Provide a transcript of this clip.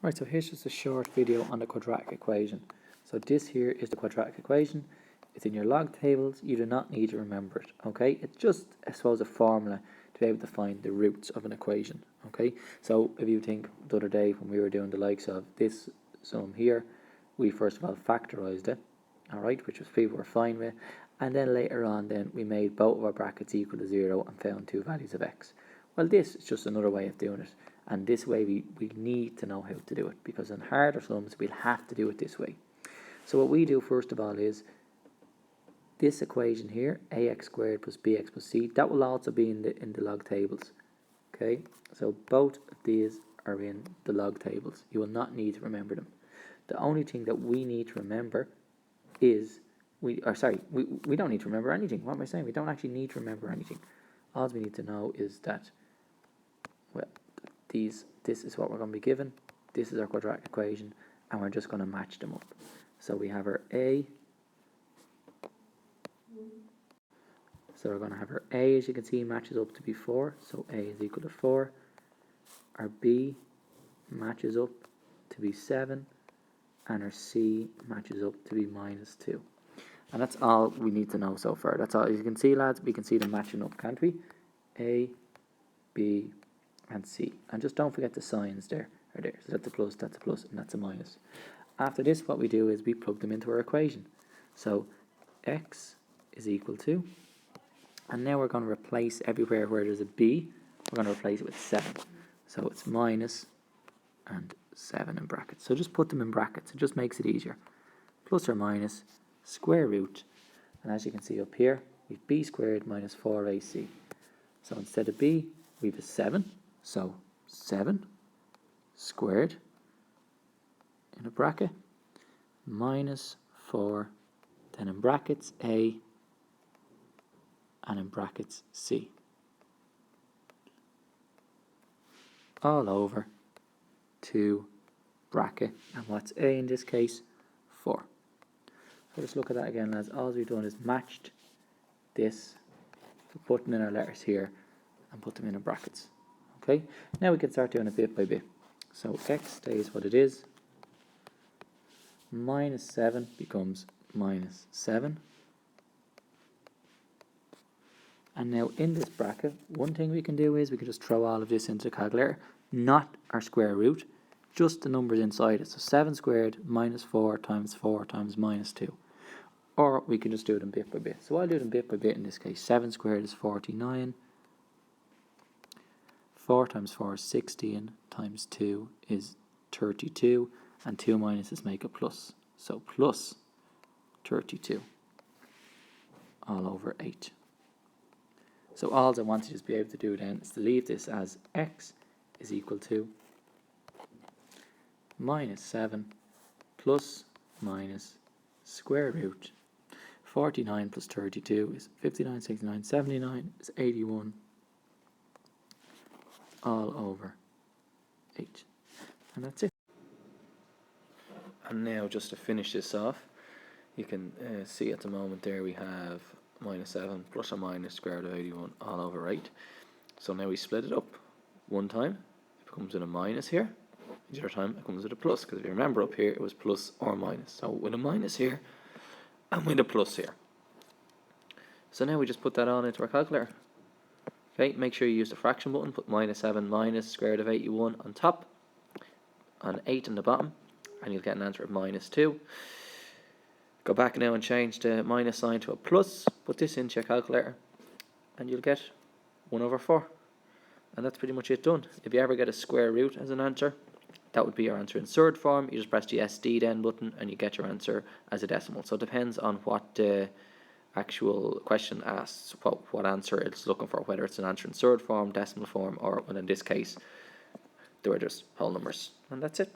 Right, so here's just a short video on the quadratic equation. So this here is the quadratic equation. It's in your log tables. You do not need to remember it, okay? It's just, I suppose, a formula to be able to find the roots of an equation, okay? So if you think the other day when we were doing the likes of this sum here, we first of all factorised it, all right, which was people were fine with. And then later on then we made both of our brackets equal to 0 and found two values of x. Well, this is just another way of doing it. And this way we need to know how to do it, because in harder sums we'll have to do it this way. So what we do first of all is this equation here, ax squared plus bx plus c, that will also be in the log tables. Okay, so both of these are in the log tables. You will not need to remember them. The only thing that we need to remember is we don't need to remember anything. What am I saying? We don't actually need to remember anything. All we need to know is that, well, this is what we're going to be given. This is our quadratic equation, and we're just going to match them up. So we have our a. So we're going to have our a, as you can see, matches up to be 4. So a is equal to 4. Our b matches up to be 7. And our c matches up to be -2. And that's all we need to know so far. That's all. As you can see, lads, we can see them matching up, can't we? A, b, and c. And just don't forget the signs there. Are there. So that's a plus, and that's a minus. After this, what we do is we plug them into our equation. So x is equal to, and now we're going to replace everywhere where there's a b, we're going to replace it with 7. So it's minus and 7 in brackets. So just put them in brackets. It just makes it easier. Plus or minus square root. And as you can see up here, we have b squared minus 4ac. So instead of b, we have a 7. So 7 squared in a bracket minus 4, then in brackets a, and in brackets c. All over 2 bracket, and what's a in this case? 4. So just look at that again, lads. All we've done is matched this, so putting in our letters here and put them in brackets. Okay, now we can start doing it bit by bit. So x stays what it is. Minus 7 becomes minus 7. And now in this bracket, one thing we can do is we can just throw all of this into the calculator, not our square root, just the numbers inside it. So 7 squared minus 4 times minus 2. Or we can just do them bit by bit. So I'll do them bit by bit in this case. 7 squared is 49. 4 times 4 is 16, times 2 is 32, and 2 minuses make a plus. So plus 32 all over 8. So all I want to just be able to do then is to leave this as x is equal to minus 7 plus minus square root. 49 plus 32 is 59, 69, 79 is 81 all over 8. And that's it. And now just to finish this off, you can see at the moment there we have minus 7 plus or minus square root of 81 all over 8. So now we split it up. One time it comes with a minus here, the other time it comes with a plus, because if you remember up here it was plus or minus. So with a minus here and with a plus here. So now we just put that on into our calculator. Okay, make sure you use the fraction button, put minus 7 minus square root of 81 on top, and 8 on the bottom, and you'll get an answer of minus 2. Go back now and change the minus sign to a plus, put this into your calculator, and you'll get 1 over 4. And that's pretty much it done. If you ever get a square root as an answer, that would be your answer in third form. You just press the SD then button and you get your answer as a decimal. So it depends on what the actual question asks, what answer it's looking for, whether it's an answer in third form, decimal form, or well, in this case, they were just whole numbers. And that's it.